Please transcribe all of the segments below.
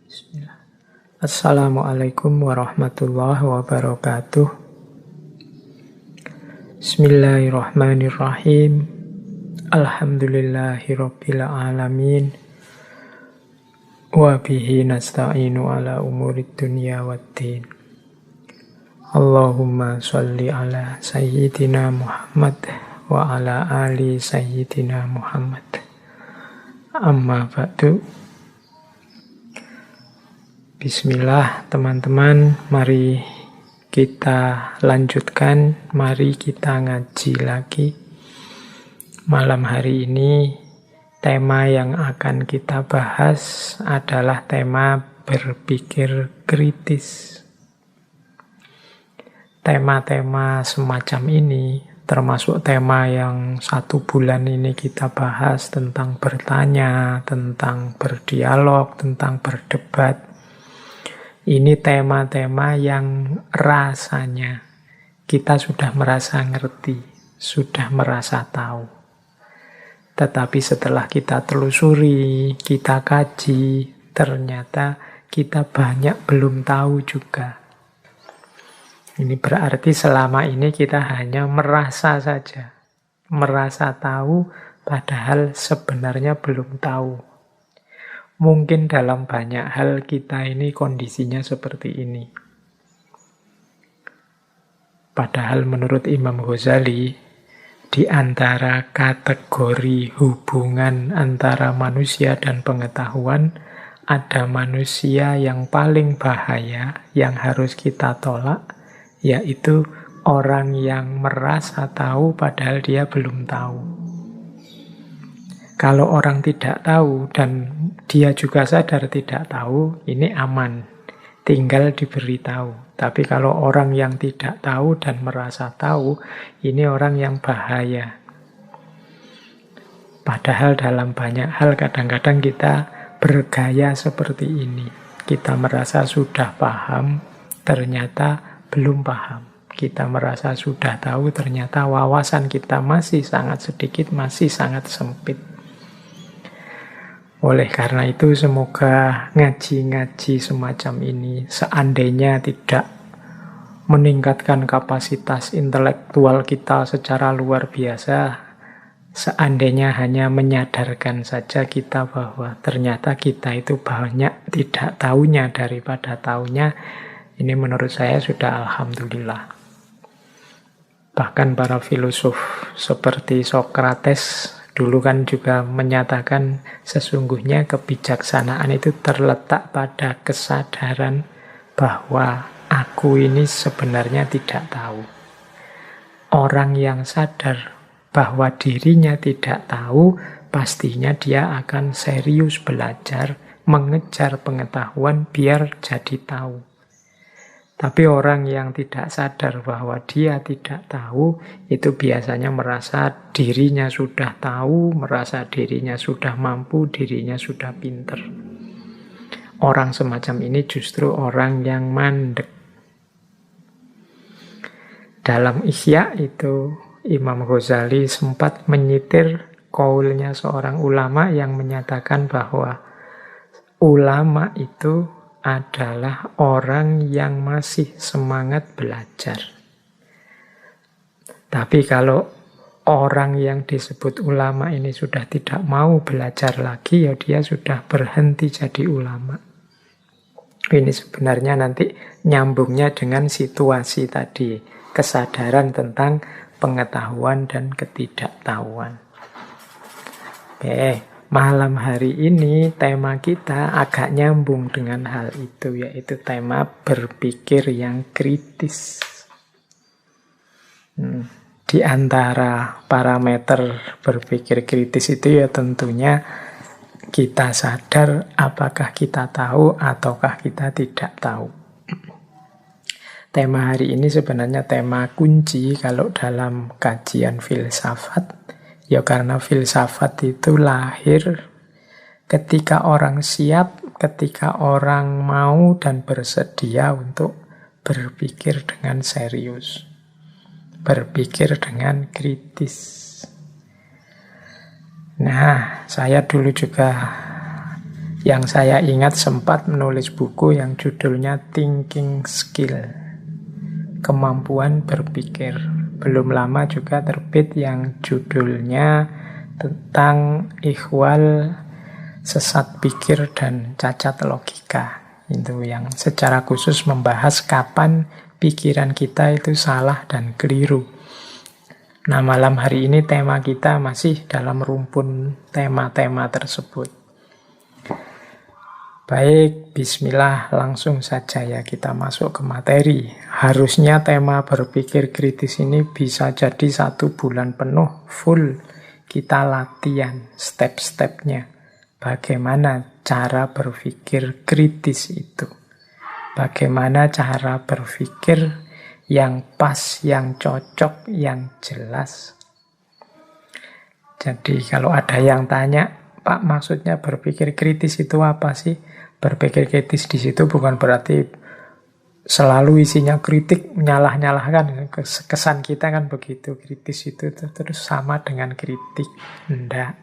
Bismillah. Assalamualaikum warahmatullahi wabarakatuh. Bismillahirrahmanirrahim. Alhamdulillahirabbil alamin. Wa bihi nasta'inu ala umurid dunya waddin. Allahumma sholli ala sayyidina Muhammad wa ala ali sayyidina Muhammad. Amma ba'du. Bismillah teman-teman, mari kita lanjutkan, mari kita ngaji lagi. Malam hari ini tema yang akan kita bahas adalah tema berpikir kritis. Tema-tema semacam ini, termasuk tema yang 1 bulan ini kita bahas tentang bertanya, tentang berdialog, tentang berdebat. Ini tema-tema yang rasanya kita sudah merasa ngerti, sudah merasa tahu. Tetapi setelah kita telusuri, kita kaji, ternyata kita banyak belum tahu juga. Ini berarti selama ini kita hanya merasa saja. Merasa tahu, padahal sebenarnya belum tahu. Mungkin dalam banyak hal kita ini kondisinya seperti ini. Padahal menurut Imam Ghazali, di antara kategori hubungan antara manusia dan pengetahuan, ada manusia yang paling bahaya, yang harus kita tolak, yaitu orang yang merasa tahu padahal dia belum tahu. Kalau orang tidak tahu dan dia juga sadar tidak tahu, ini aman, tinggal diberitahu. Tapi kalau orang yang tidak tahu dan merasa tahu, ini orang yang bahaya. Padahal dalam banyak hal kadang-kadang kita bergaya seperti ini. Kita merasa sudah paham, ternyata belum paham. Kita merasa sudah tahu, ternyata wawasan kita masih sangat sedikit, masih sangat sempit. Oleh karena itu semoga ngaji-ngaji semacam ini seandainya tidak meningkatkan kapasitas intelektual kita secara luar biasa, seandainya hanya menyadarkan saja kita bahwa ternyata kita itu banyak tidak tahunya daripada tahunya, ini menurut saya sudah alhamdulillah. Bahkan para filosof seperti Socrates dulu kan juga menyatakan sesungguhnya kebijaksanaan itu terletak pada kesadaran bahwa aku ini sebenarnya tidak tahu. Orang yang sadar bahwa dirinya tidak tahu, pastinya dia akan serius belajar, mengejar pengetahuan biar jadi tahu. Tapi orang yang tidak sadar bahwa dia tidak tahu, itu biasanya merasa dirinya sudah tahu, merasa dirinya sudah mampu, dirinya sudah pinter. Orang semacam ini justru orang yang mandek. Dalam Ihya itu, Imam Ghazali sempat menyitir qaulnya seorang ulama yang menyatakan bahwa ulama itu adalah orang yang masih semangat belajar. Tapi kalau orang yang disebut ulama ini sudah tidak mau belajar lagi, ya dia sudah berhenti jadi ulama. Ini sebenarnya nanti nyambungnya dengan situasi tadi, kesadaran tentang pengetahuan dan ketidaktahuan. Oke. Malam hari ini tema kita agak nyambung dengan hal itu, yaitu tema berpikir yang kritis. Di antara parameter berpikir kritis itu ya tentunya kita sadar apakah kita tahu ataukah kita tidak tahu. Tema hari ini sebenarnya tema kunci kalau dalam kajian filsafat. Ya karena filsafat itu lahir ketika orang siap, ketika orang mau dan bersedia untuk berpikir dengan serius, berpikir dengan kritis. Nah, saya dulu juga Yang saya ingat sempat menulis buku yang judulnya Thinking Skill, kemampuan berpikir. Belum lama juga terbit yang judulnya tentang ikhwal, sesat pikir dan cacat logika. Itu yang secara khusus membahas kapan pikiran kita itu salah dan keliru. Nah, malam hari ini tema kita masih dalam rumpun tema-tema tersebut. Baik, bismillah, langsung saja ya kita masuk ke materi. Harusnya tema berpikir kritis ini bisa jadi 1 bulan penuh full kita latihan step-stepnya. Bagaimana cara berpikir kritis itu? Bagaimana cara berpikir yang pas, yang cocok, yang jelas? Jadi kalau ada yang tanya, Pak, maksudnya berpikir kritis itu apa sih? Berpikir kritis di situ bukan berarti selalu isinya kritik, nyalah-nyalahkan. Kesan kita kan begitu, kritis itu terus sama dengan kritik. Enggak.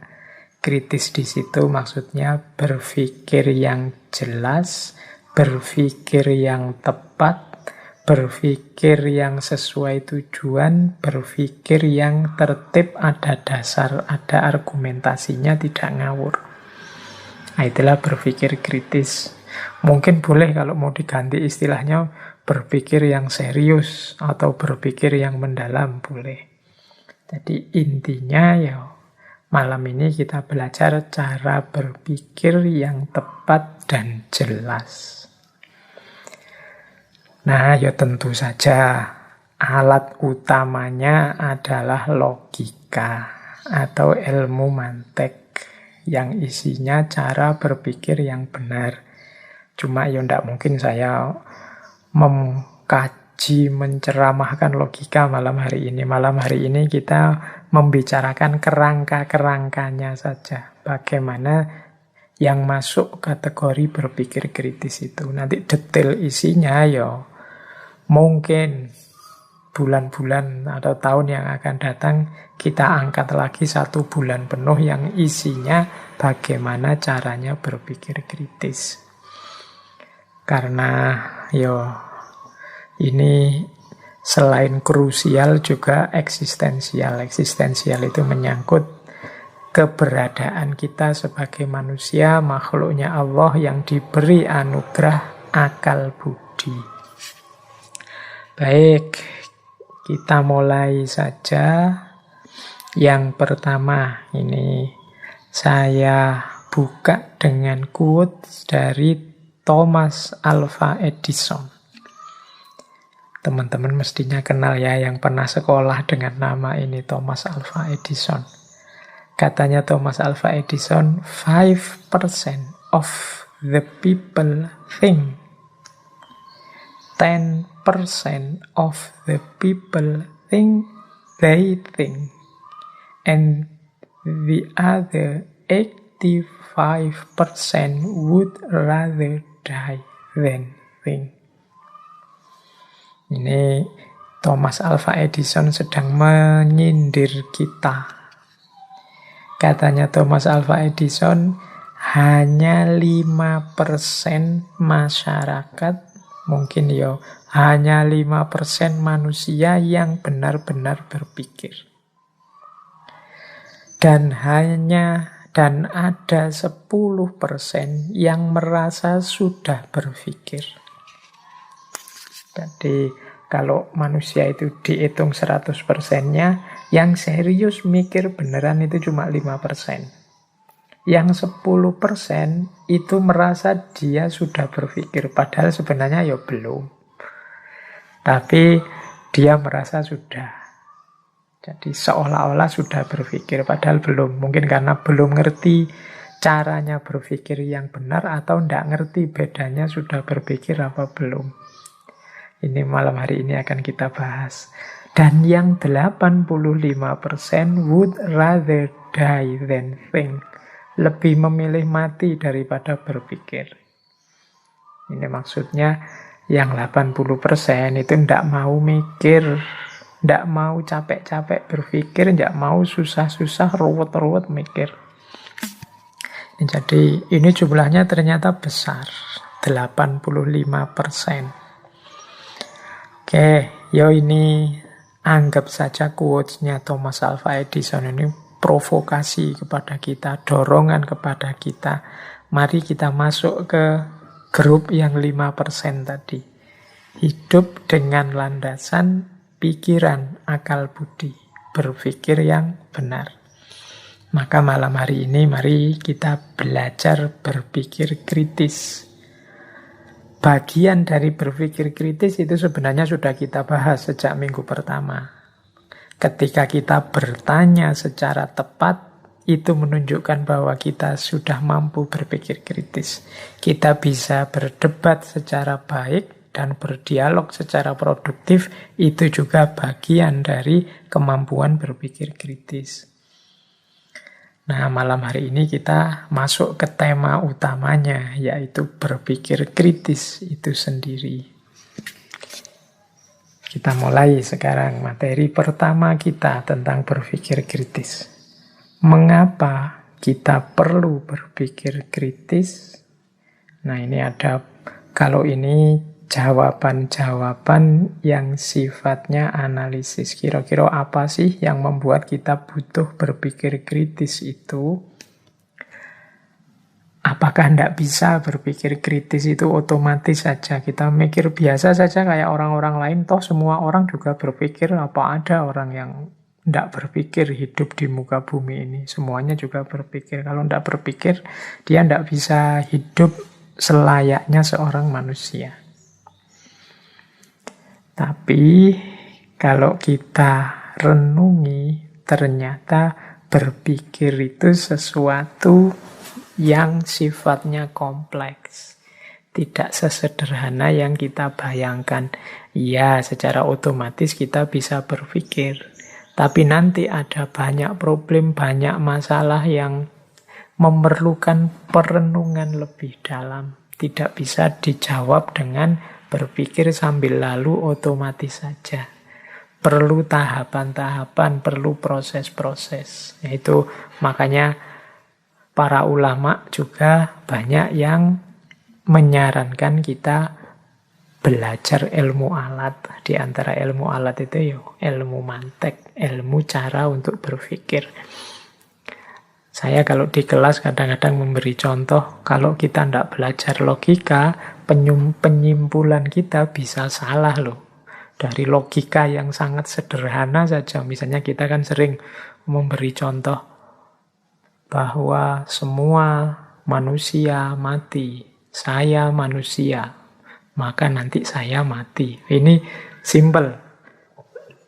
Kritis di situ maksudnya berpikir yang jelas, berpikir yang tepat, berpikir yang sesuai tujuan, berpikir yang tertib, ada dasar, ada argumentasinya, tidak ngawur. Nah, itulah berpikir kritis. Mungkin boleh kalau mau diganti istilahnya berpikir yang serius atau berpikir yang mendalam, boleh. Jadi intinya ya malam ini kita belajar cara berpikir yang tepat dan jelas. Nah, ya tentu saja alat utamanya adalah logika atau ilmu mantek yang isinya cara berpikir yang benar. Cuma ya tidak mungkin saya mengkaji, menceramahkan logika malam hari ini. Malam hari ini kita membicarakan kerangka-kerangkanya saja. Bagaimana yang masuk kategori berpikir kritis itu. Nanti detail isinya ya mungkin bulan-bulan atau tahun yang akan datang kita angkat lagi 1 bulan penuh yang isinya bagaimana caranya berpikir kritis. Karena ini selain krusial juga eksistensial. Eksistensial itu menyangkut keberadaan kita sebagai manusia, makhluknya Allah yang diberi anugerah akal budi. Baik, kita mulai saja. Yang pertama ini saya buka dengan quotes dari Thomas Alva Edison. Teman-teman mestinya kenal ya yang pernah sekolah dengan nama ini, Thomas Alva Edison. Katanya Thomas Alva Edison, 5% of the people think, 10% of the people think they think, and the other 85% would rather die than think. Ini Thomas Alva Edison sedang menyindir kita. Katanya Thomas Alva Edison, hanya 5% masyarakat, mungkin hanya 5% manusia yang benar-benar berpikir. Dan ada 10% yang merasa sudah berpikir. Jadi kalau manusia itu dihitung 100%-nya, yang serius mikir beneran itu cuma 5%. Yang 10% itu merasa dia sudah berpikir, padahal sebenarnya belum. Tapi dia merasa sudah. Jadi seolah-olah sudah berpikir, padahal belum. Mungkin karena belum ngerti caranya berpikir yang benar, atau tidak ngerti bedanya sudah berpikir apa belum. Ini malam hari ini akan kita bahas. Dan yang 85% would rather die than think. Lebih memilih mati daripada berpikir. Ini maksudnya yang 80% itu tidak mau mikir, tidak mau capek-capek berpikir, tidak mau susah-susah, ruwet-ruwet mikir. Jadi ini jumlahnya ternyata besar, 85%. Oke, yo ini anggap saja quotes-nya Thomas Alva Edison ini provokasi kepada kita, dorongan kepada kita. Mari kita masuk ke grup yang 5% tadi. Hidup dengan landasan pikiran, akal budi, berpikir yang benar. Maka malam hari ini mari kita belajar berpikir kritis. Bagian dari berpikir kritis itu sebenarnya sudah kita bahas sejak minggu pertama. Ketika kita bertanya secara tepat, itu menunjukkan bahwa kita sudah mampu berpikir kritis. Kita bisa berdebat secara baik dan berdialog secara produktif, itu juga bagian dari kemampuan berpikir kritis. Nah, malam hari ini kita masuk ke tema utamanya, yaitu berpikir kritis itu sendiri. Kita mulai sekarang materi pertama kita tentang berpikir kritis. Mengapa kita perlu berpikir kritis? Nah, ini ada, kalau ini jawaban-jawaban yang sifatnya analisis. Kira-kira apa sih yang membuat kita butuh berpikir kritis itu? Apakah tidak bisa berpikir kritis itu otomatis saja? Kita mikir biasa saja kayak orang-orang lain, toh semua orang juga berpikir. Apa ada orang yang tidak berpikir hidup di muka bumi ini? Semuanya juga berpikir. Kalau tidak berpikir, dia tidak bisa hidup selayaknya seorang manusia. Tapi kalau kita renungi, ternyata berpikir itu sesuatu yang sifatnya kompleks. Tidak sesederhana yang kita bayangkan. Ya, secara otomatis kita bisa berpikir. Tapi nanti ada banyak problem, banyak masalah yang memerlukan perenungan lebih dalam. Tidak bisa dijawab dengan berpikir sambil lalu otomatis saja. Perlu tahapan-tahapan, perlu proses-proses. Itu makanya para ulama juga banyak yang menyarankan kita belajar ilmu alat. Di antara ilmu alat itu ilmu mantek, ilmu cara untuk berpikir. Saya kalau di kelas kadang-kadang memberi contoh, kalau kita tidak belajar logika, penyimpulan kita bisa salah loh. Dari logika yang sangat sederhana saja, misalnya kita kan sering memberi contoh bahwa semua manusia mati, saya manusia, maka nanti saya mati. Ini simple.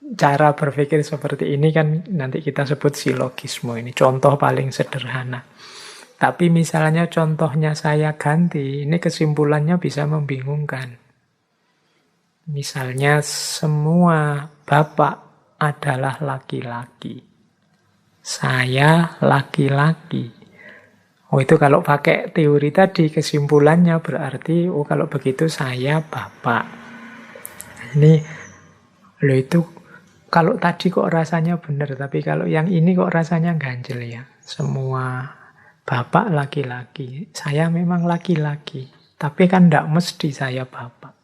Cara berpikir seperti ini kan nanti kita sebut silogisme. Ini contoh paling sederhana. Tapi misalnya contohnya saya ganti, ini kesimpulannya bisa membingungkan. Misalnya semua bapak adalah laki-laki. Saya laki-laki. Oh, itu kalau pakai teori tadi kesimpulannya berarti, oh kalau begitu saya bapak. Ini loh, itu kalau tadi kok rasanya benar, tapi kalau yang ini kok rasanya ganjil ya. Semua bapak laki-laki. Saya memang laki-laki, tapi kan tidak mesti saya bapak.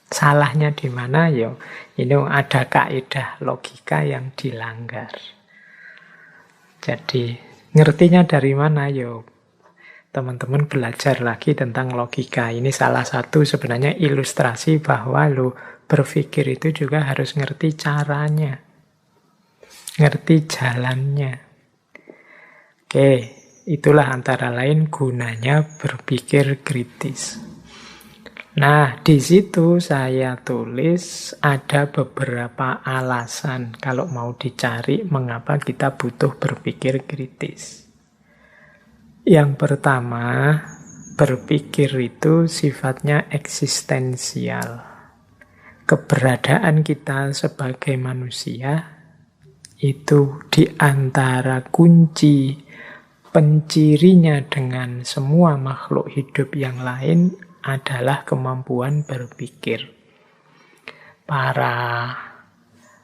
Salahnya di mana? Yo, ini ada kaidah logika yang dilanggar. Jadi, ngertinya dari mana? Yo, teman-teman belajar lagi tentang logika. Ini salah satu sebenarnya ilustrasi bahwa berpikir itu juga harus ngerti caranya. Ngerti jalannya. Oke, itulah antara lain gunanya berpikir kritis. Nah, di situ saya tulis ada beberapa alasan kalau mau dicari mengapa kita butuh berpikir kritis. Yang pertama, berpikir itu sifatnya eksistensial. Keberadaan kita sebagai manusia itu di antara kunci pencirinya dengan semua makhluk hidup yang lain adalah kemampuan berpikir. Para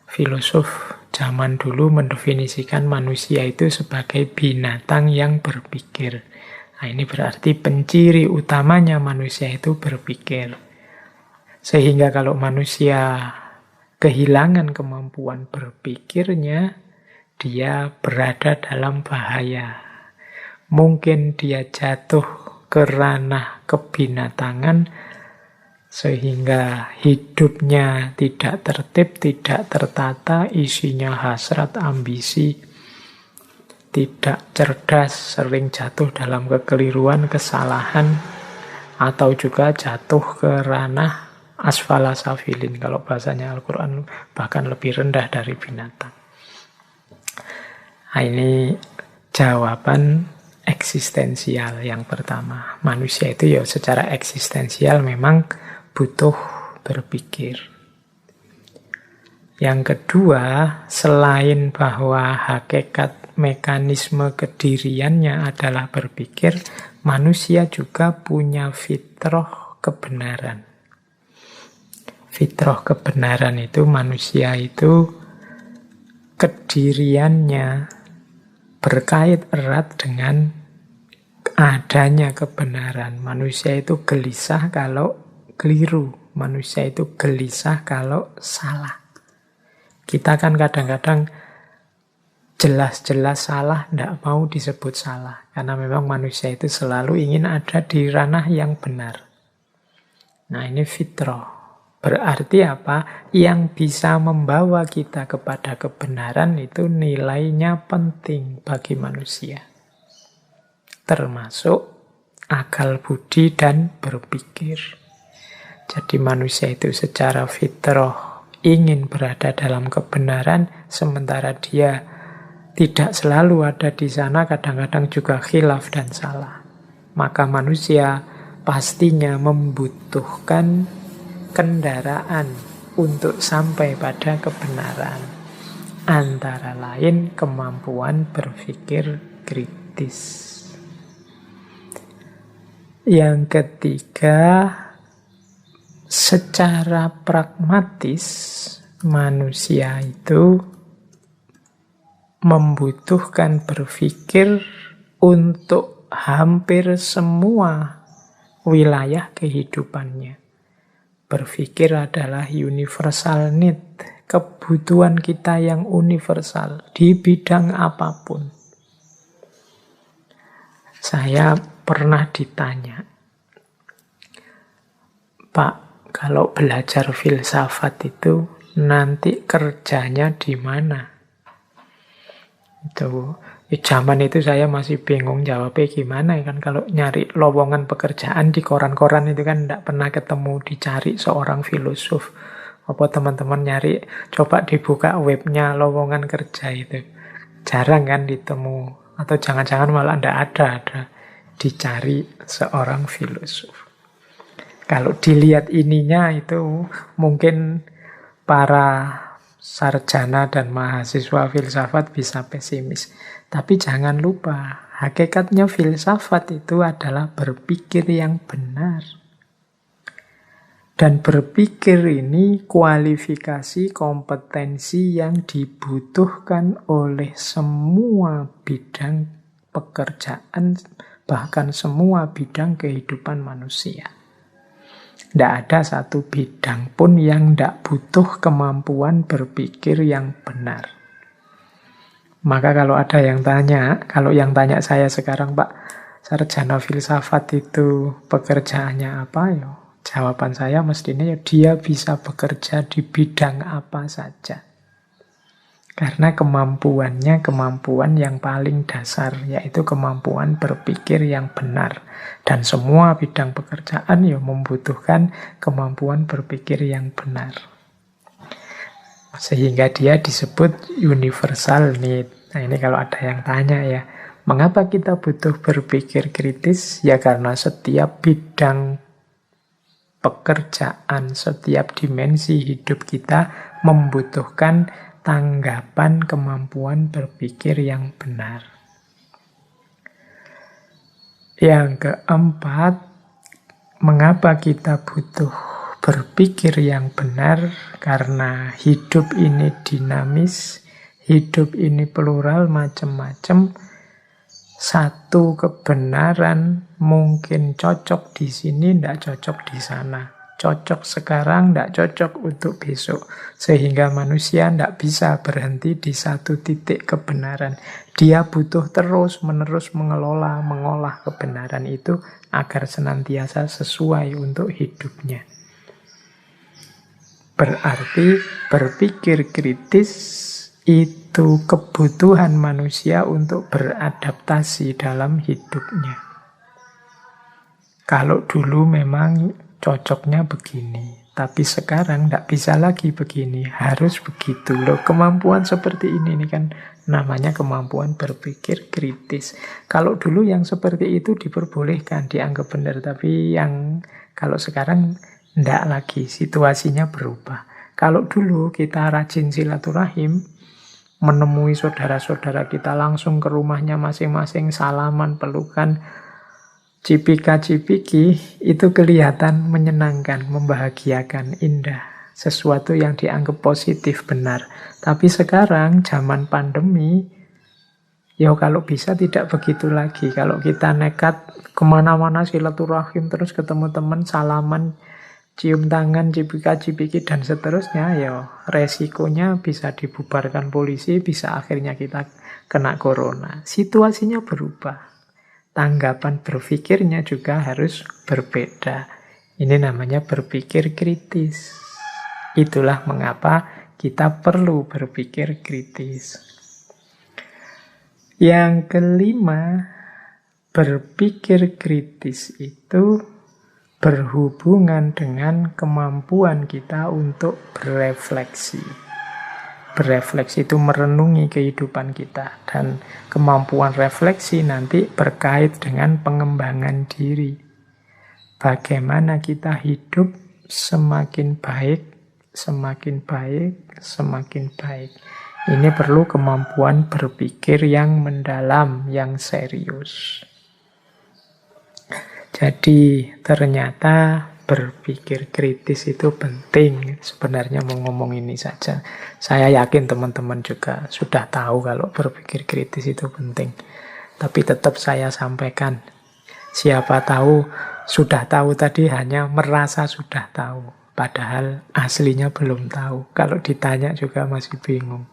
filosof zaman dulu mendefinisikan manusia itu sebagai binatang yang berpikir. Nah, ini berarti penciri utamanya manusia itu berpikir. Sehingga kalau manusia kehilangan kemampuan berpikirnya, dia berada dalam bahaya. Mungkin dia jatuh ke ranah kebinatangan, sehingga hidupnya tidak tertib, tidak tertata, isinya hasrat, ambisi, tidak cerdas, sering jatuh dalam kekeliruan, kesalahan, atau juga jatuh ke ranah asfala safilin. Kalau bahasanya Al-Quran bahkan lebih rendah dari binatang. Nah, ini jawaban eksistensial yang pertama. Manusia itu ya secara eksistensial memang butuh berpikir. Yang kedua, selain bahwa hakikat mekanisme kediriannya adalah berpikir, manusia juga punya fitrah kebenaran. Fitrah kebenaran itu manusia itu kediriannya berkait erat dengan adanya kebenaran. Manusia itu gelisah kalau keliru. Manusia itu gelisah kalau salah. Kita kan kadang-kadang jelas-jelas salah, tidak mau disebut salah. Karena memang manusia itu selalu ingin ada di ranah yang benar. Nah, ini fitrah. Berarti apa? Yang bisa membawa kita kepada kebenaran itu nilainya penting bagi manusia. Termasuk akal budi dan berpikir. Jadi manusia itu secara fitrah ingin berada dalam kebenaran, sementara dia tidak selalu ada di sana, kadang-kadang juga khilaf dan salah. Maka manusia pastinya membutuhkan kendaraan untuk sampai pada kebenaran. Antara lain kemampuan berpikir kritis. Yang ketiga, secara pragmatis manusia itu membutuhkan berpikir untuk hampir semua wilayah kehidupannya. Berpikir adalah universal need, kebutuhan kita yang universal di bidang apapun. Saya pernah ditanya, Pak, kalau belajar filsafat itu nanti kerjanya di mana? Itu zaman itu saya masih bingung jawabnya gimana kan, kalau nyari lowongan pekerjaan di koran-koran itu kan tidak pernah ketemu dicari seorang filosof. Apa teman-teman nyari, coba dibuka webnya lowongan kerja itu, jarang kan ditemu, atau jangan-jangan malah tidak ada dicari seorang filosof. Kalau dilihat ininya itu mungkin para sarjana dan mahasiswa filsafat bisa pesimis. Tapi jangan lupa, hakikatnya filsafat itu adalah berpikir yang benar. Dan berpikir ini kualifikasi kompetensi yang dibutuhkan oleh semua bidang pekerjaan, bahkan semua bidang kehidupan manusia. Tidak ada satu bidang pun yang tidak butuh kemampuan berpikir yang benar. Maka kalau ada yang tanya, kalau yang tanya saya sekarang, Pak, sarjana filsafat itu pekerjaannya apa? Ya, jawaban saya mestinya ya dia bisa bekerja di bidang apa saja. Karena kemampuannya kemampuan yang paling dasar, yaitu kemampuan berpikir yang benar. Dan semua bidang pekerjaan ya membutuhkan kemampuan berpikir yang benar. Sehingga dia disebut universal need. Nah, ini kalau ada yang tanya ya, mengapa kita butuh berpikir kritis? Ya karena setiap bidang pekerjaan, setiap dimensi hidup kita membutuhkan tanggapan kemampuan berpikir yang benar. Yang keempat, mengapa kita butuh berpikir yang benar? Karena hidup ini dinamis, Hidup ini plural, macam-macam. Satu kebenaran mungkin cocok di sini, tidak cocok di sana. Cocok sekarang, tidak cocok untuk besok. Sehingga manusia tidak bisa berhenti di satu titik kebenaran. Dia butuh terus-menerus mengolah kebenaran itu agar senantiasa sesuai untuk hidupnya. Berarti berpikir kritis itu kebutuhan manusia untuk beradaptasi dalam hidupnya. Kalau dulu memang cocoknya begini, tapi sekarang tidak bisa lagi begini, harus begitu. Loh, kemampuan seperti ini kan namanya kemampuan berpikir kritis. Kalau dulu yang seperti itu diperbolehkan, dianggap benar, tapi yang kalau sekarang tidak lagi, situasinya berubah. Kalau dulu kita rajin silaturahim, menemui saudara-saudara kita langsung ke rumahnya masing-masing, salaman, pelukan, cipika-cipiki, itu kelihatan menyenangkan, membahagiakan, indah. Sesuatu yang dianggap positif, benar. Tapi sekarang, zaman pandemi, ya kalau bisa tidak begitu lagi. Kalau kita nekat kemana-mana silaturahim, terus ketemu teman, salaman, cium tangan, cipika-cipiki, dan seterusnya, ya resikonya bisa dibubarkan polisi, bisa akhirnya kita kena corona. Situasinya berubah. Tanggapan berpikirnya juga harus berbeda. Ini namanya berpikir kritis. Itulah mengapa kita perlu berpikir kritis. Yang kelima, berpikir kritis itu berhubungan dengan kemampuan kita untuk berefleksi. Berefleksi itu merenungi kehidupan kita. Dan kemampuan refleksi nanti berkait dengan pengembangan diri. Bagaimana kita hidup semakin baik, semakin baik, semakin baik. Ini perlu kemampuan berpikir yang mendalam, yang serius. Jadi ternyata berpikir kritis itu penting. Sebenarnya mau ngomong ini saja. Saya yakin teman-teman juga sudah tahu kalau berpikir kritis itu penting. Tapi tetap saya sampaikan. Siapa tahu sudah tahu tadi hanya merasa sudah tahu. Padahal aslinya belum tahu. Kalau ditanya juga masih bingung.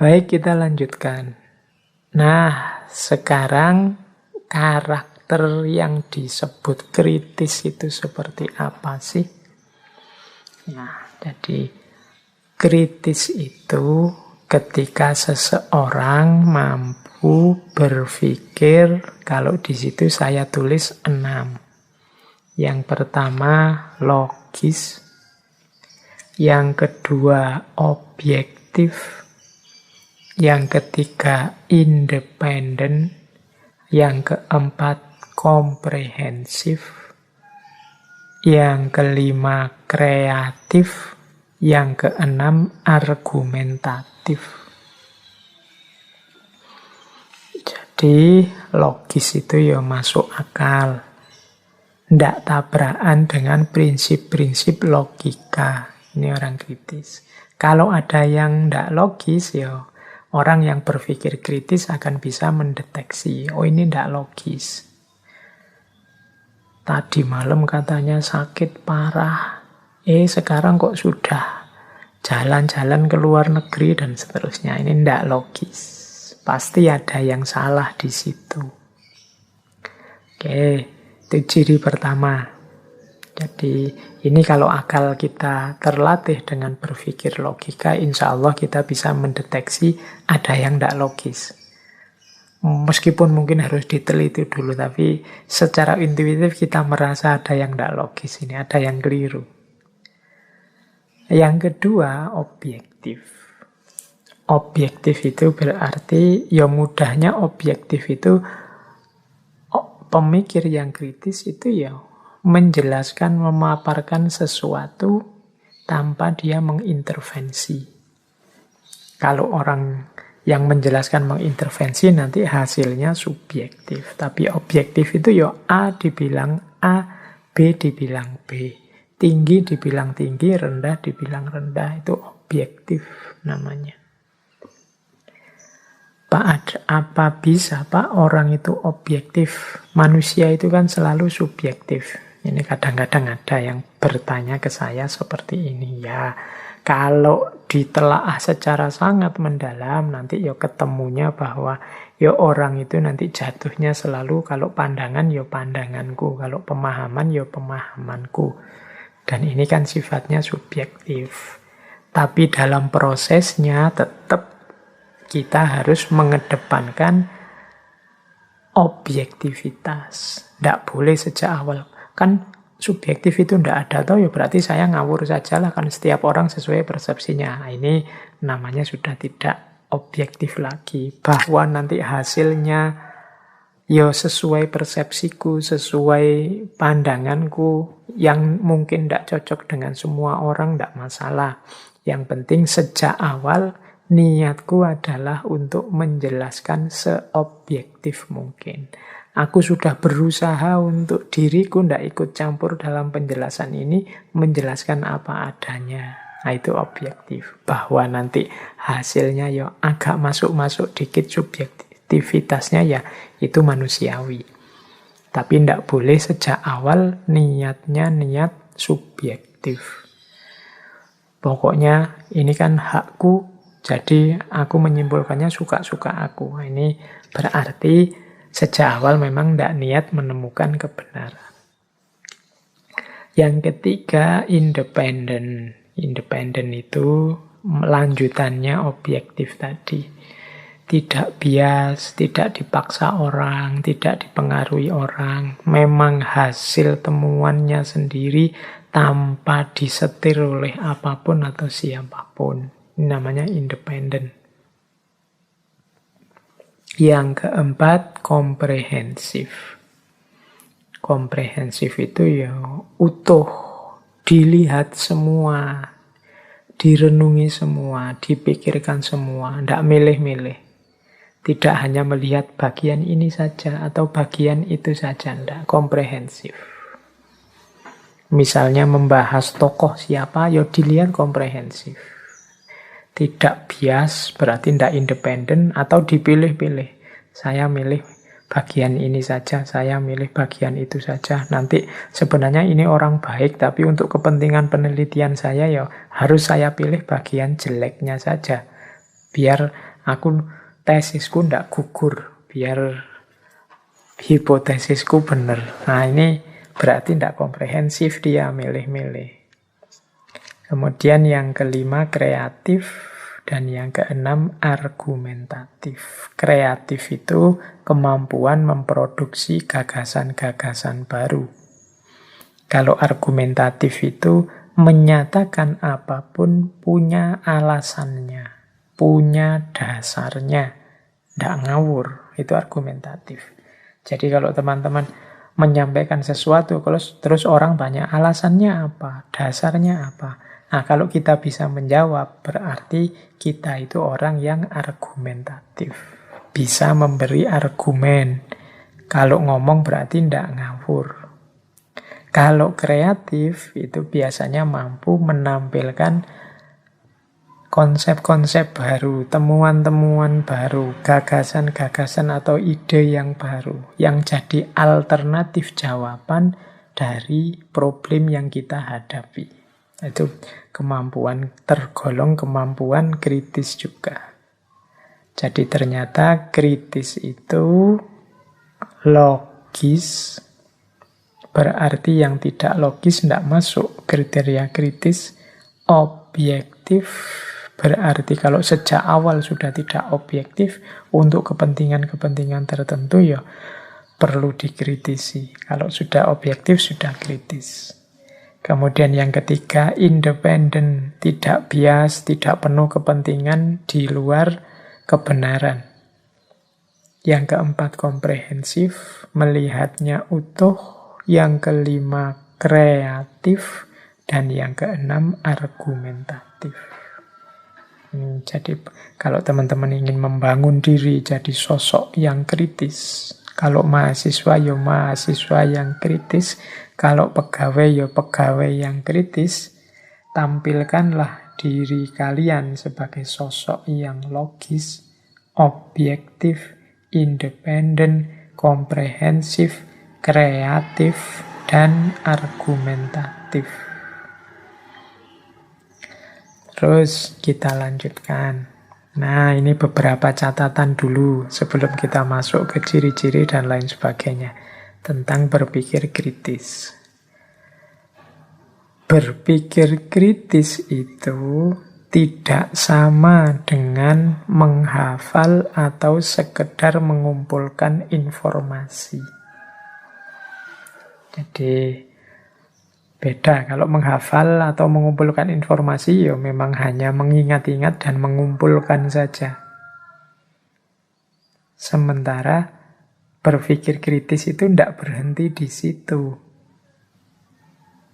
Baik, kita lanjutkan. Nah, sekarang karakter yang disebut kritis itu seperti apa sih? Nah, jadi kritis itu ketika seseorang mampu berpikir, kalau di situ saya tulis 6. Yang pertama logis, yang kedua objektif, yang ketiga independen, yang keempat komprehensif, yang kelima kreatif, yang keenam argumentatif. Jadi logis itu ya masuk akal, tidak tabrakan dengan prinsip-prinsip logika. Ini orang kritis. Kalau ada yang tidak logis, ya orang yang berpikir kritis akan bisa mendeteksi, oh ini tidak logis. Tadi malam katanya sakit parah, sekarang kok sudah jalan-jalan ke luar negeri dan seterusnya. Ini tidak logis. Pasti ada yang salah di situ. Oke, itu ciri pertama. Jadi ini kalau akal kita terlatih dengan berpikir logika, insya Allah kita bisa mendeteksi ada yang tidak logis. Meskipun mungkin harus diteliti dulu, tapi secara intuitif kita merasa ada yang tidak logis ini, ada yang keliru. Yang kedua, objektif. Objektif itu berarti, ya mudahnya objektif itu, pemikir yang kritis itu ya menjelaskan, memaparkan sesuatu tanpa dia mengintervensi. Kalau orang yang menjelaskan mengintervensi nanti hasilnya subjektif. Tapi objektif itu ya A dibilang A, B dibilang B. Tinggi dibilang tinggi, rendah dibilang rendah. Itu objektif namanya. Apa bisa Pak orang itu objektif? Manusia itu kan selalu subjektif. Ini kadang-kadang ada yang bertanya ke saya seperti ini. Ya, kalau ditelaah secara sangat mendalam, nanti ya ketemunya bahwa ya orang itu nanti jatuhnya selalu kalau pandangan ya pandanganku, kalau pemahaman ya pemahamanku. Dan ini kan sifatnya subjektif. Tapi dalam prosesnya tetap kita harus mengedepankan objektivitas. Tidak boleh sejak awal. Kan subjektif itu tidak ada, atau ya berarti saya ngawur saja lah. Kan setiap orang sesuai persepsinya. Nah, ini namanya sudah tidak objektif lagi. Bahwa nanti hasilnya ya sesuai persepsiku, sesuai pandanganku, yang mungkin tidak cocok dengan semua orang, tidak masalah. Yang penting sejak awal niatku adalah untuk menjelaskan seobjektif mungkin. Aku sudah berusaha untuk diriku tidak ikut campur dalam penjelasan ini, menjelaskan apa adanya. Nah, itu objektif. Bahwa nanti hasilnya ya agak masuk-masuk dikit subjektivitasnya, ya itu manusiawi. Tapi tidak boleh sejak awal niatnya niat subjektif. Pokoknya ini kan hakku, jadi aku menyimpulkannya suka-suka aku. Ini berarti sejak awal memang tidak niat menemukan kebenaran. Yang ketiga, independen. Independen itu lanjutannya objektif tadi. Tidak bias, tidak dipaksa orang, tidak dipengaruhi orang. Memang hasil temuannya sendiri tanpa disetir oleh apapun atau siapapun. Ini namanya independen. Yang keempat, komprehensif. Komprehensif itu ya utuh, dilihat semua, direnungi semua, dipikirkan semua, tidak milih-milih. Tidak hanya melihat bagian ini saja atau bagian itu saja, tidak. Komprehensif. Misalnya membahas tokoh siapa, ya dilihat komprehensif. Tidak bias, berarti tidak independen atau dipilih-pilih. Saya milih bagian ini saja, saya milih bagian itu saja. Nanti sebenarnya ini orang baik, tapi untuk kepentingan penelitian saya ya harus saya pilih bagian jeleknya saja. Biar tesisku tidak gugur, biar hipotesisku benar. Nah, ini berarti tidak komprehensif, dia milih-milih. Kemudian yang kelima, kreatif. Dan yang keenam, argumentatif. Kreatif itu kemampuan memproduksi gagasan-gagasan baru. Kalau argumentatif itu menyatakan apapun punya alasannya, punya dasarnya, tidak ngawur. Itu argumentatif. Jadi kalau teman-teman menyampaikan sesuatu, terus orang tanya alasannya apa, dasarnya apa. Nah, kalau kita bisa menjawab, berarti kita itu orang yang argumentatif. Bisa memberi argumen. Kalau ngomong berarti tidak ngawur. Kalau kreatif, itu biasanya mampu menampilkan konsep-konsep baru, temuan-temuan baru, gagasan-gagasan atau ide yang baru, yang jadi alternatif jawaban dari problem yang kita hadapi. Itu kemampuan, tergolong kemampuan kritis juga. Jadi ternyata kritis itu logis, berarti yang tidak logis tidak masuk kriteria kritis. Objektif, berarti kalau sejak awal sudah tidak objektif, untuk kepentingan-kepentingan tertentu ya perlu dikritisi. Kalau sudah objektif, sudah kritis. Kemudian yang ketiga, independen, tidak bias, tidak penuh kepentingan di luar kebenaran. Yang keempat, komprehensif, melihatnya utuh. Yang kelima, kreatif. Dan yang keenam, argumentatif. Jadi kalau teman-teman ingin membangun diri jadi sosok yang kritis, kalau mahasiswa ya mahasiswa yang kritis, kalau pegawai ya pegawai yang kritis, tampilkanlah diri kalian sebagai sosok yang logis, objektif, independen, komprehensif, kreatif, dan argumentatif. Terus kita lanjutkan. Nah, ini beberapa catatan dulu sebelum kita masuk ke ciri-ciri dan lain sebagainya tentang berpikir kritis. Berpikir kritis itu tidak sama dengan menghafal atau sekedar mengumpulkan informasi. Jadi beda, kalau menghafal atau mengumpulkan informasi, ya memang hanya mengingat-ingat dan mengumpulkan saja. Sementara berpikir kritis itu tidak berhenti di situ.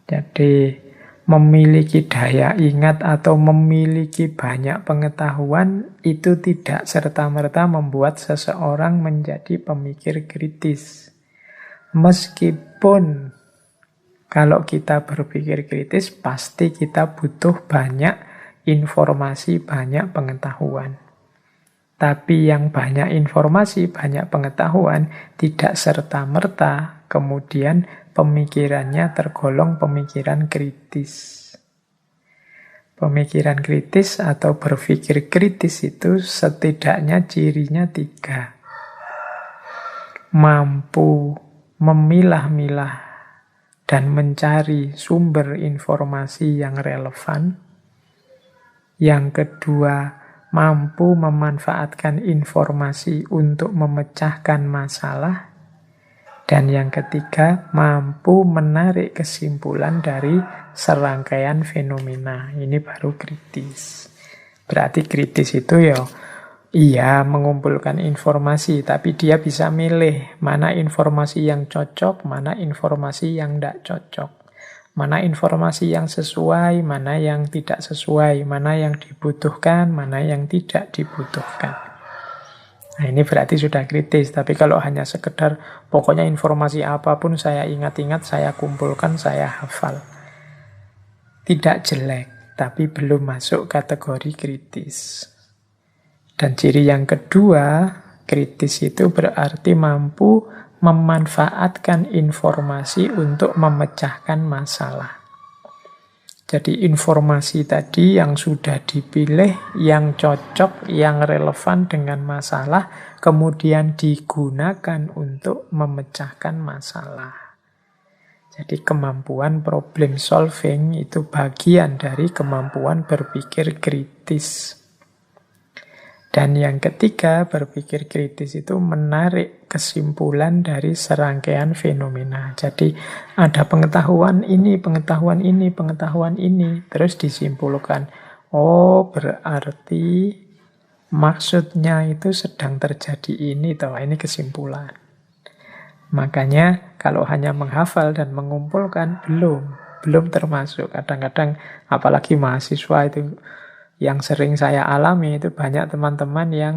Jadi memiliki daya ingat atau memiliki banyak pengetahuan itu tidak serta-merta membuat seseorang menjadi pemikir kritis. Meskipun kalau kita berpikir kritis, pasti kita butuh banyak informasi, banyak pengetahuan. Tapi yang banyak informasi, banyak pengetahuan, tidak serta-merta kemudian pemikirannya tergolong pemikiran kritis. Pemikiran kritis atau berpikir kritis itu setidaknya cirinya 3. Mampu memilah-milah dan mencari sumber informasi yang relevan. Yang kedua, mampu memanfaatkan informasi untuk memecahkan masalah. Dan yang ketiga, mampu menarik kesimpulan dari serangkaian fenomena. Ini baru kritis. Berarti kritis itu ya iya, mengumpulkan informasi, tapi dia bisa milih mana informasi yang cocok, mana informasi yang tidak cocok. Mana informasi yang sesuai, mana yang tidak sesuai, mana yang dibutuhkan, mana yang tidak dibutuhkan. Nah, ini berarti sudah kritis, tapi kalau hanya sekedar pokoknya informasi apapun saya ingat-ingat, saya kumpulkan, saya hafal. Tidak jelek, tapi belum masuk kategori kritis. Dan ciri yang kedua, kritis itu berarti mampu memanfaatkan informasi untuk memecahkan masalah. Jadi informasi tadi yang sudah dipilih, yang cocok, yang relevan dengan masalah, kemudian digunakan untuk memecahkan masalah. Jadi kemampuan problem solving itu bagian dari kemampuan berpikir kritis. Dan yang ketiga, berpikir kritis itu menarik kesimpulan dari serangkaian fenomena. Jadi ada pengetahuan ini, pengetahuan ini, pengetahuan ini. Terus disimpulkan, oh berarti maksudnya itu sedang terjadi ini, toh ini kesimpulan. Makanya kalau hanya menghafal dan mengumpulkan, belum termasuk. Kadang-kadang apalagi mahasiswa itu, yang sering saya alami itu banyak teman-teman yang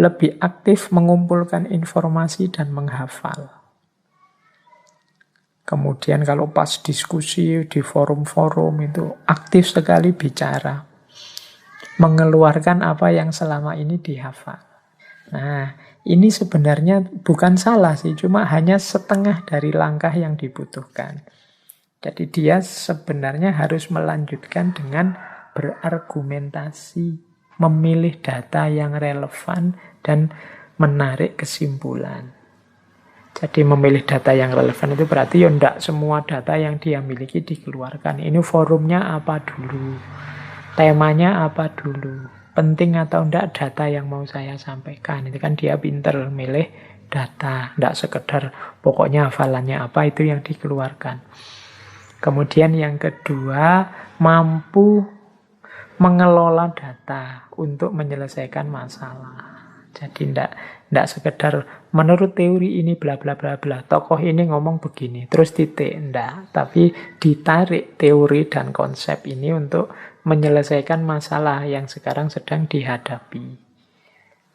lebih aktif mengumpulkan informasi dan menghafal. Kemudian kalau pas diskusi di forum-forum itu aktif sekali bicara. Mengeluarkan apa yang selama ini dihafal. Nah, ini sebenarnya bukan salah sih, cuma hanya setengah dari langkah yang dibutuhkan. Jadi dia sebenarnya harus melanjutkan dengan berargumentasi, memilih data yang relevan, dan menarik kesimpulan. Jadi memilih data yang relevan itu berarti ya tidak semua data yang dia miliki dikeluarkan. Ini forumnya apa dulu, temanya apa dulu, penting atau tidak data yang mau saya sampaikan. Itu kan dia pinter milih data, tidak sekedar pokoknya hafalannya apa itu yang dikeluarkan. Kemudian yang kedua, mampu mengelola data untuk menyelesaikan masalah. Jadi tidak sekedar menurut teori ini bla bla bla bla, tokoh ini ngomong begini, terus titik, enggak. Tapi ditarik teori dan konsep ini untuk menyelesaikan masalah yang sekarang sedang dihadapi.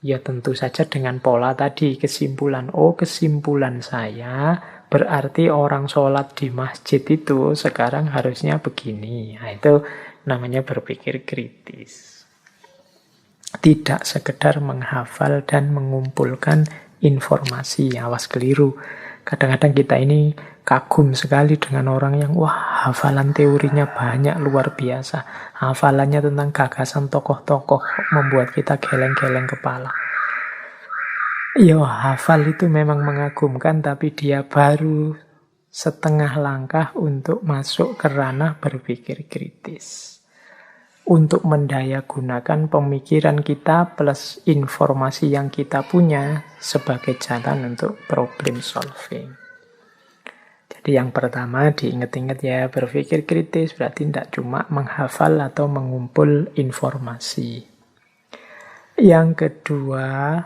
Ya tentu saja dengan pola tadi, kesimpulan. Oh, kesimpulan saya berarti orang sholat di masjid itu sekarang harusnya begini. Nah, itu namanya berpikir kritis. Tidak sekedar menghafal dan mengumpulkan informasi. Awas keliru. Kadang-kadang kita ini kagum sekali dengan orang yang wah hafalan teorinya banyak luar biasa. Hafalannya tentang gagasan tokoh-tokoh membuat kita geleng-geleng kepala. Ya hafal itu memang mengagumkan, tapi dia baru setengah langkah untuk masuk ke ranah berpikir kritis. Untuk mendaya gunakan pemikiran kita plus informasi yang kita punya sebagai jalan untuk problem solving. Jadi yang pertama diingat-ingat ya, berpikir kritis berarti tidak cuma menghafal atau mengumpul informasi. Yang kedua,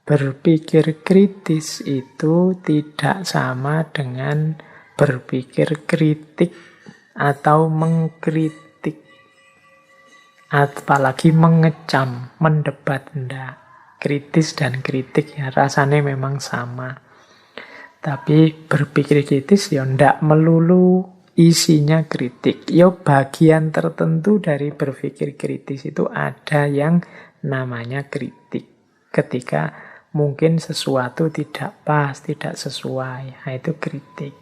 berpikir kritis itu tidak sama dengan berpikir kritik atau mengkritik. Apalagi mengecam, mendebat, enggak. Kritis dan kritik ya rasanya memang sama. Tapi berpikir kritis ya enggak melulu isinya kritik. Ya bagian tertentu dari berpikir kritis itu ada yang namanya kritik. Ketika mungkin sesuatu tidak pas, tidak sesuai, nah itu kritik.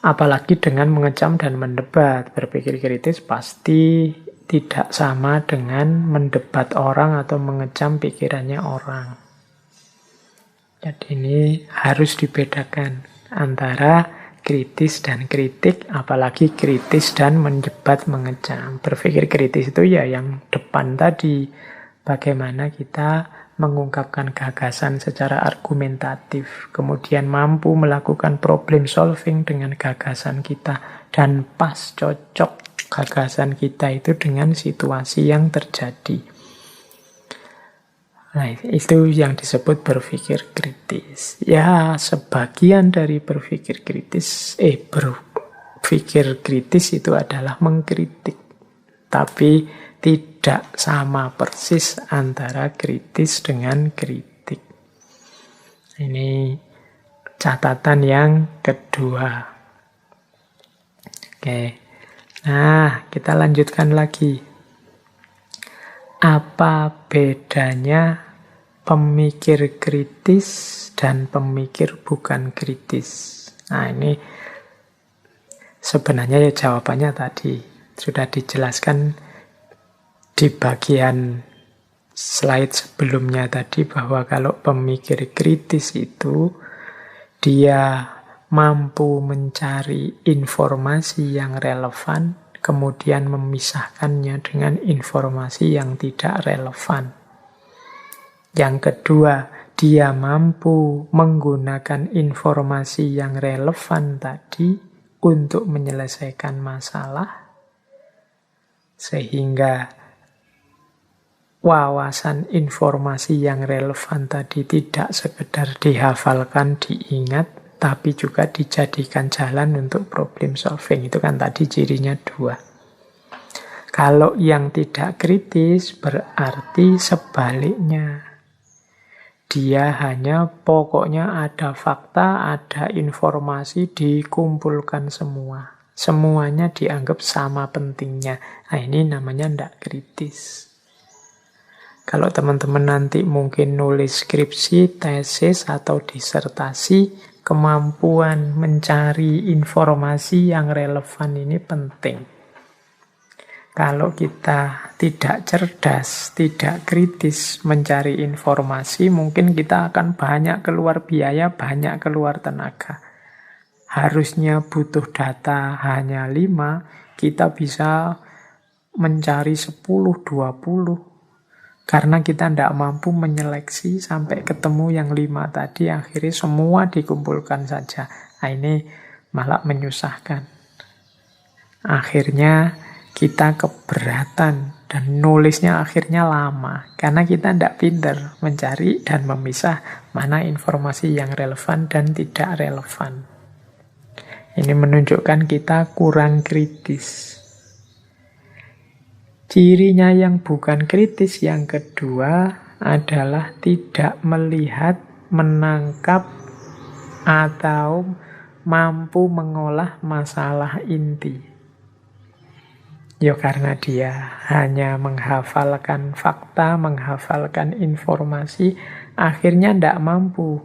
Apalagi dengan mengecam dan mendebat, berpikir kritis pasti tidak sama dengan mendebat orang atau mengecam pikirannya orang. Jadi ini harus dibedakan antara kritis dan kritik, apalagi kritis dan mendebat, mengecam. Berpikir kritis itu ya yang depan tadi, bagaimana kita mengungkapkan gagasan secara argumentatif, kemudian mampu melakukan problem solving dengan gagasan kita, dan pas cocok gagasan kita itu dengan situasi yang terjadi. Nah, itu yang disebut berpikir kritis. Ya, sebagian dari berpikir kritis itu adalah mengkritik. Tapi tidak sama persis antara kritis dengan kritik. Ini catatan yang kedua. Oke. Nah, kita lanjutkan lagi. Apa bedanya pemikir kritis dan pemikir bukan kritis? Nah, ini sebenarnya ya jawabannya tadi sudah dijelaskan di bagian slide sebelumnya tadi, bahwa kalau pemikir kritis itu dia mampu mencari informasi yang relevan, kemudian memisahkannya dengan informasi yang tidak relevan. Yang kedua, dia mampu menggunakan informasi yang relevan tadi untuk menyelesaikan masalah, sehingga wawasan informasi yang relevan tadi tidak sekedar dihafalkan, diingat, tapi juga dijadikan jalan untuk problem solving. Itu kan tadi cirinya dua. Kalau yang tidak kritis berarti sebaliknya. Dia hanya pokoknya ada fakta, ada informasi, dikumpulkan semua. Semuanya dianggap sama pentingnya. Nah, ini namanya tidak kritis. Kalau teman-teman nanti mungkin nulis skripsi, tesis, atau disertasi, kemampuan mencari informasi yang relevan ini penting. Kalau kita tidak cerdas, tidak kritis mencari informasi, mungkin kita akan banyak keluar biaya, banyak keluar tenaga. Harusnya butuh data hanya 5, kita bisa mencari 10, 20. Karena kita tidak mampu menyeleksi sampai ketemu yang 5 tadi, akhirnya semua dikumpulkan saja. Nah, ini malah menyusahkan. Akhirnya kita keberatan dan nulisnya akhirnya lama. Karena kita tidak pintar mencari dan memisah mana informasi yang relevan dan tidak relevan. Ini menunjukkan kita kurang kritis. Cirinya yang bukan kritis yang kedua adalah tidak melihat, menangkap, atau mampu mengolah masalah inti. Ya karena dia hanya menghafalkan fakta, menghafalkan informasi, akhirnya tidak mampu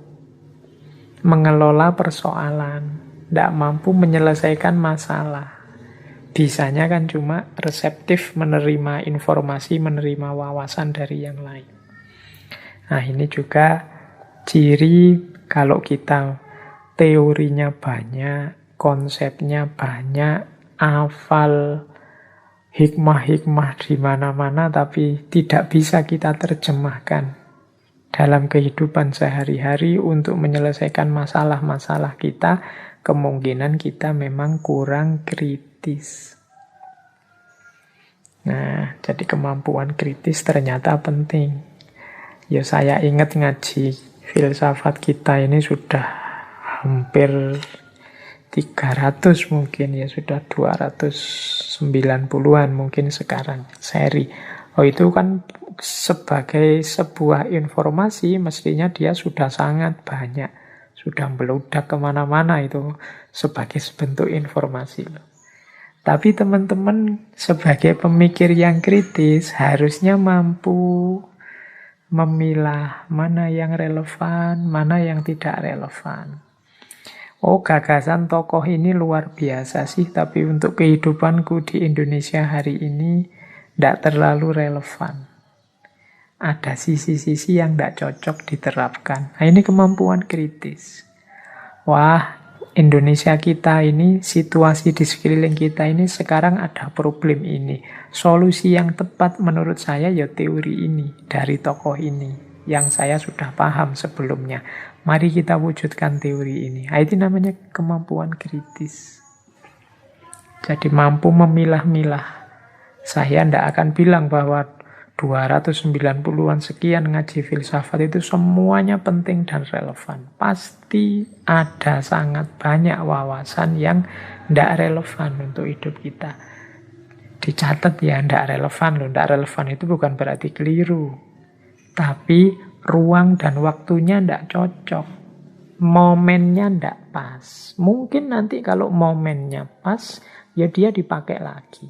mengelola persoalan, tidak mampu menyelesaikan masalah. Bisanya kan cuma reseptif menerima informasi, menerima wawasan dari yang lain. Nah ini juga ciri kalau kita teorinya banyak, konsepnya banyak, hafal hikmah-hikmah di mana-mana, tapi tidak bisa kita terjemahkan dalam kehidupan sehari-hari untuk menyelesaikan masalah-masalah kita, kemungkinan kita memang kurang kritis. Nah, jadi kemampuan kritis ternyata penting. Ya saya ingat ngaji filsafat kita ini sudah hampir 300 mungkin ya, sudah 290-an mungkin sekarang seri. Oh itu kan sebagai sebuah informasi mestinya dia sudah sangat banyak, sudah meludak kemana-mana itu sebagai bentuk informasi loh. Tapi teman-teman sebagai pemikir yang kritis harusnya mampu memilah mana yang relevan, mana yang tidak relevan. Oh, gagasan tokoh ini luar biasa sih, tapi untuk kehidupanku di Indonesia hari ini tidak terlalu relevan. Ada sisi-sisi yang tidak cocok diterapkan. Nah, ini kemampuan kritis. Wah, Indonesia kita ini, situasi di sekeliling kita ini sekarang ada problem ini. Solusi yang tepat menurut saya ya teori ini, dari tokoh ini, yang saya sudah paham sebelumnya. Mari kita wujudkan teori ini. Nah, itu namanya kemampuan kritis. Jadi mampu memilah-milah. Saya tidak akan bilang bahwa 290-an sekian ngaji filsafat itu semuanya penting dan relevan. Pasti ada sangat banyak wawasan yang tidak relevan untuk hidup kita. Dicatat ya, tidak relevan loh. Tidak relevan itu bukan berarti keliru. Tapi ruang dan waktunya tidak cocok. Momennya tidak pas. Mungkin nanti kalau momennya pas, ya dia dipakai lagi.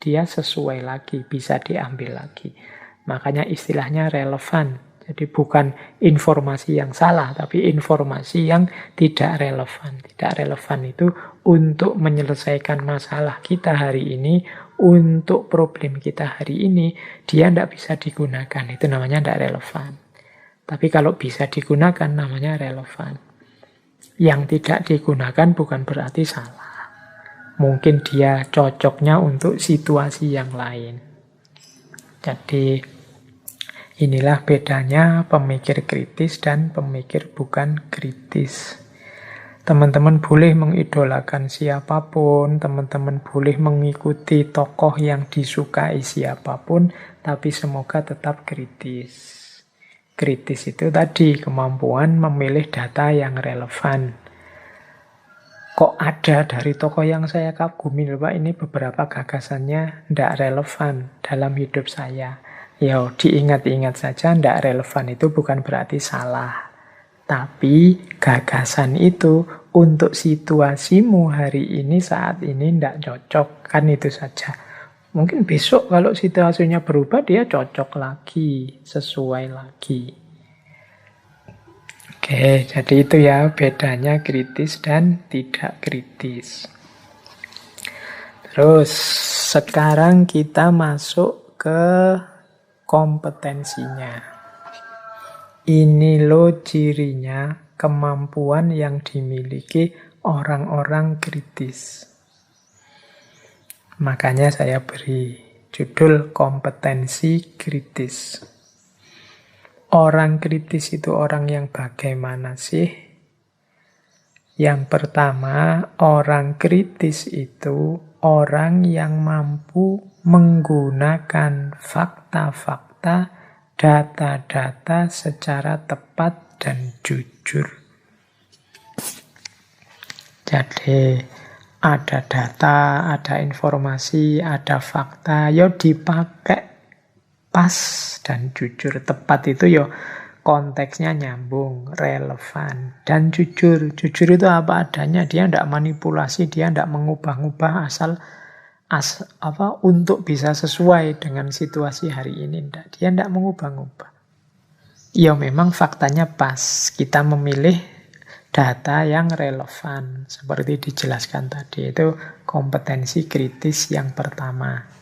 Dia sesuai lagi, bisa diambil lagi. Makanya istilahnya relevan. Jadi bukan informasi yang salah, tapi informasi yang tidak relevan. Tidak relevan itu untuk menyelesaikan masalah kita hari ini, untuk problem kita hari ini, dia tidak bisa digunakan. Itu namanya tidak relevan. Tapi kalau bisa digunakan namanya relevan. Yang tidak digunakan bukan berarti salah. Mungkin dia cocoknya untuk situasi yang lain. Jadi inilah bedanya pemikir kritis dan pemikir bukan kritis. Teman-teman boleh mengidolakan siapapun, teman-teman boleh mengikuti tokoh yang disukai siapapun, tapi semoga tetap kritis. Kritis itu tadi kemampuan memilih data yang relevan. Kok ada dari tokoh yang saya kagumi, Pak, ini beberapa gagasannya tidak relevan dalam hidup saya. Ya, diingat-ingat saja, tidak relevan itu bukan berarti salah. Tapi gagasan itu untuk situasimu hari ini, saat ini tidak cocok. Kan itu saja. Mungkin besok kalau situasinya berubah, dia cocok lagi, sesuai lagi. Oke, jadi itu ya bedanya kritis dan tidak kritis. Terus, sekarang kita masuk ke kompetensinya. Ini loh cirinya, kemampuan yang dimiliki orang-orang kritis. Makanya saya beri judul kompetensi kritis. Orang kritis itu orang yang bagaimana sih? Yang pertama, orang kritis itu orang yang mampu menggunakan fakta-fakta, data-data secara tepat dan jujur. Jadi ada data, ada informasi, ada fakta, ya dipakai pas dan jujur. Tepat itu ya konteksnya nyambung, relevan, dan jujur. Jujur itu apa adanya, dia tidak manipulasi, dia tidak mengubah-ubah untuk bisa sesuai dengan situasi hari ini. Nggak. Dia tidak mengubah-ubah. Ya memang faktanya pas. Kita memilih data yang relevan. Seperti dijelaskan tadi. Itu kompetensi kritis yang pertama.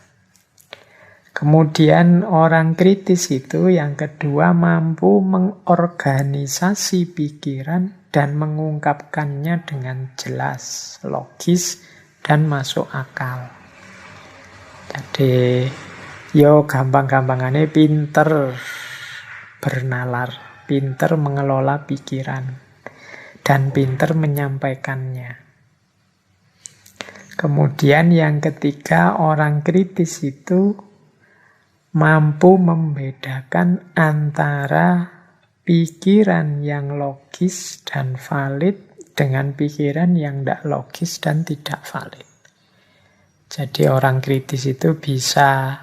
Kemudian orang kritis itu yang kedua mampu mengorganisasi pikiran dan mengungkapkannya dengan jelas, logis, dan masuk akal. Jadi, yo gampang-gampangannya pinter bernalar, pinter mengelola pikiran, dan pinter menyampaikannya. Kemudian yang ketiga, orang kritis itu mampu membedakan antara pikiran yang logis dan valid dengan pikiran yang tidak logis dan tidak valid. Jadi orang kritis itu bisa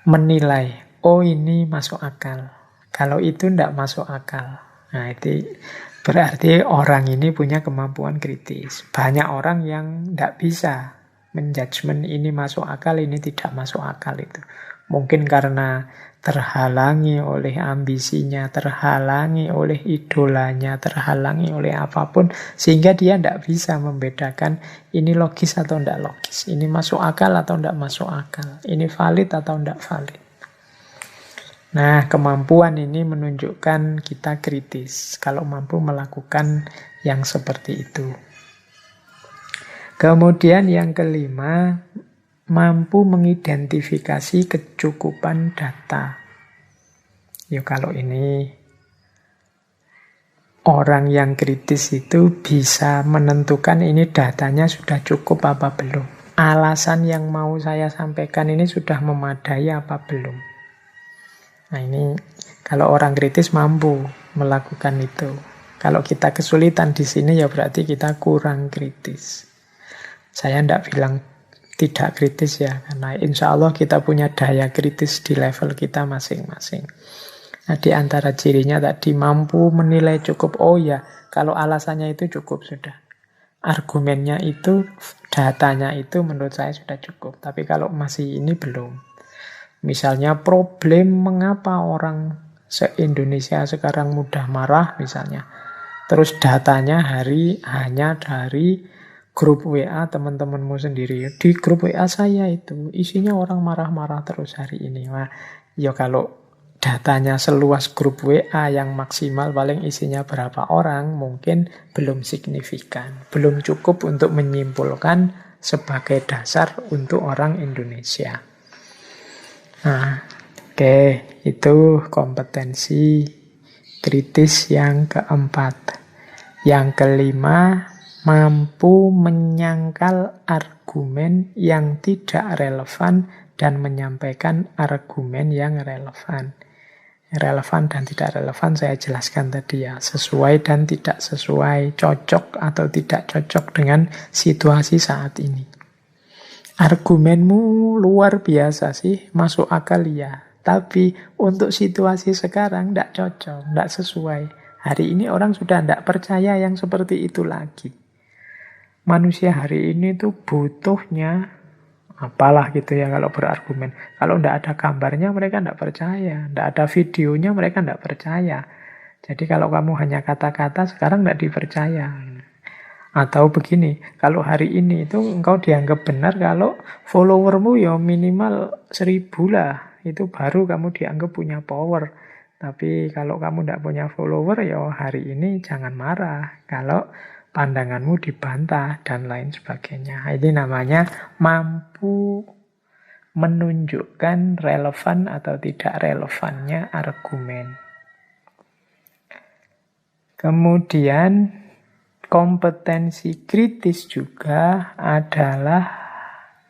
menilai, oh ini masuk akal, kalau itu tidak masuk akal. Nah itu berarti orang ini punya kemampuan kritis. Banyak orang yang tidak bisa menjudgment ini masuk akal, ini tidak masuk akal itu. Mungkin karena terhalangi oleh ambisinya, terhalangi oleh idolanya, terhalangi oleh apapun, sehingga dia tidak bisa membedakan ini logis atau tidak logis, ini masuk akal atau tidak masuk akal, ini valid atau tidak valid. Nah, kemampuan ini menunjukkan kita kritis, kalau mampu melakukan yang seperti itu. Kemudian yang kelima, mampu mengidentifikasi kecukupan data. Ya kalau ini orang yang kritis itu bisa menentukan ini datanya sudah cukup apa belum. Alasan yang mau saya sampaikan ini sudah memadai apa belum. Nah ini kalau orang kritis mampu melakukan itu. Kalau kita kesulitan di sini ya berarti kita kurang kritis. Saya tidak bilang tidak kritis ya, karena insya Allah kita punya daya kritis di level kita masing-masing. Nah, di antara cirinya tadi mampu menilai cukup, oh ya, kalau alasannya itu cukup sudah. Argumennya itu, datanya itu menurut saya sudah cukup. Tapi kalau masih ini belum. Misalnya problem mengapa orang se-Indonesia sekarang mudah marah misalnya. Terus datanya hanya dari grup WA teman-temanmu sendiri. Di grup WA saya itu isinya orang marah-marah terus hari ini. Nah, ya kalau datanya seluas grup WA yang maksimal paling isinya berapa orang, mungkin belum signifikan. Belum cukup untuk menyimpulkan sebagai dasar untuk orang Indonesia. Nah, oke, itu kompetensi kritis yang keempat. Yang kelima, mampu menyangkal argumen yang tidak relevan dan menyampaikan argumen yang relevan. Relevan dan tidak relevan saya jelaskan tadi ya. Sesuai dan tidak sesuai, cocok atau tidak cocok dengan situasi saat ini. Argumenmu luar biasa sih, masuk akal ya. Tapi untuk situasi sekarang tidak cocok, tidak sesuai. Hari ini orang sudah tidak percaya yang seperti itu lagi. Manusia hari ini tuh butuhnya apalah gitu ya kalau berargumen. Kalau tidak ada gambarnya mereka tidak percaya. Tidak ada videonya mereka tidak percaya. Jadi kalau kamu hanya kata-kata sekarang tidak dipercaya. Atau begini, kalau hari ini itu engkau dianggap benar kalau followermu ya minimal 1000 lah. Itu baru kamu dianggap punya power. Tapi kalau kamu tidak punya follower ya hari ini jangan marah. Kalau pandanganmu dibantah dan lain sebagainya. Ini namanya mampu menunjukkan relevan atau tidak relevannya argumen. Kemudian kompetensi kritis juga adalah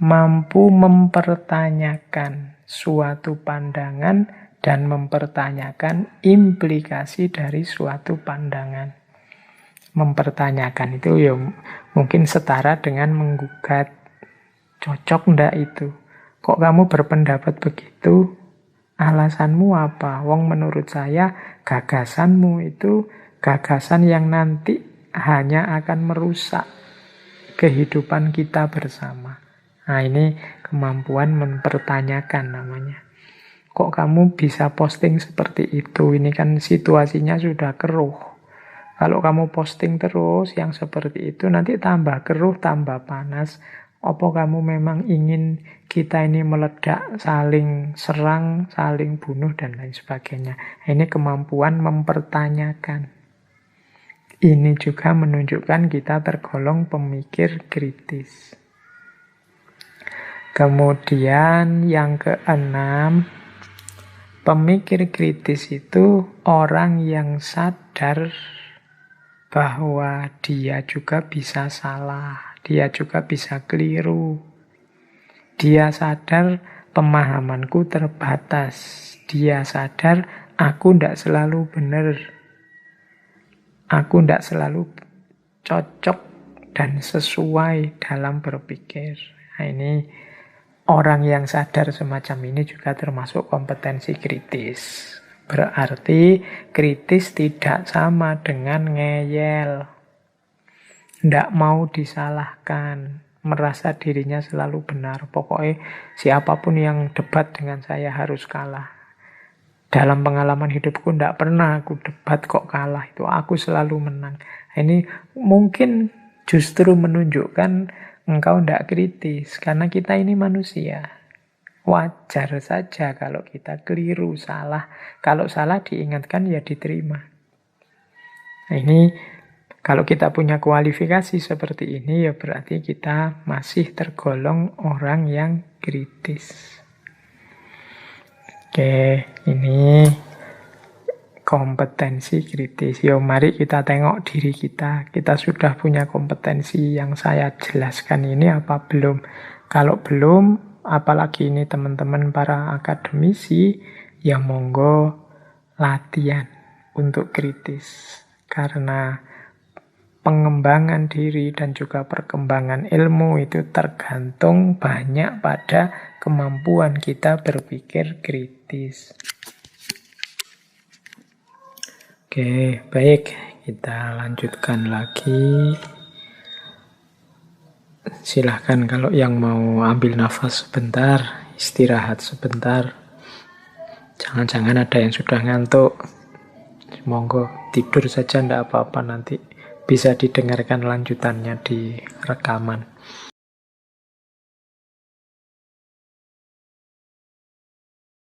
mampu mempertanyakan suatu pandangan dan mempertanyakan implikasi dari suatu pandangan. Mempertanyakan itu ya mungkin setara dengan menggugat. Cocok ndak itu? Kok kamu berpendapat begitu? Alasanmu apa? Wong menurut saya gagasanmu itu gagasan yang nanti hanya akan merusak kehidupan kita bersama. Nah, ini kemampuan mempertanyakan namanya. Kok kamu bisa posting seperti itu? Ini kan situasinya sudah keruh. Kalau kamu posting terus yang seperti itu, nanti tambah keruh, tambah panas. Apa kamu memang ingin kita ini meledak, saling serang, saling bunuh, dan lain sebagainya. Ini kemampuan mempertanyakan. Ini juga menunjukkan kita tergolong pemikir kritis. Kemudian yang keenam, pemikir kritis itu orang yang sadar bahwa dia juga bisa salah, dia juga bisa keliru. Dia sadar pemahamanku terbatas, dia sadar aku tidak selalu benar, aku tidak selalu cocok dan sesuai dalam berpikir. Nah, ini orang yang sadar semacam ini juga termasuk kompetensi kritis. Berarti kritis tidak sama dengan ngeyel. Tidak mau disalahkan. Merasa dirinya selalu benar. Pokoknya siapapun yang debat dengan saya harus kalah. Dalam pengalaman hidupku tidak pernah aku debat kok kalah. Itu aku selalu menang. Ini mungkin justru menunjukkan engkau tidak kritis. Karena kita ini manusia. Wajar saja kalau kita keliru, salah. Kalau salah diingatkan ya diterima. Nah, ini kalau kita punya kualifikasi seperti ini ya berarti kita masih tergolong orang yang kritis. Oke, ini kompetensi kritis. Yo, mari kita tengok diri kita. Kita sudah punya kompetensi yang saya jelaskan ini apa belum? Kalau belum, apalagi ini teman-teman para akademisi, ya monggo latihan untuk kritis. Karena pengembangan diri dan juga perkembangan ilmu itu tergantung banyak pada kemampuan kita berpikir kritis. Oke, baik. Kita lanjutkan lagi. Silahkan kalau yang mau ambil nafas sebentar, istirahat sebentar. Jangan-jangan ada yang sudah ngantuk. Monggo tidur saja, tidak apa-apa, nanti bisa didengarkan lanjutannya di rekaman.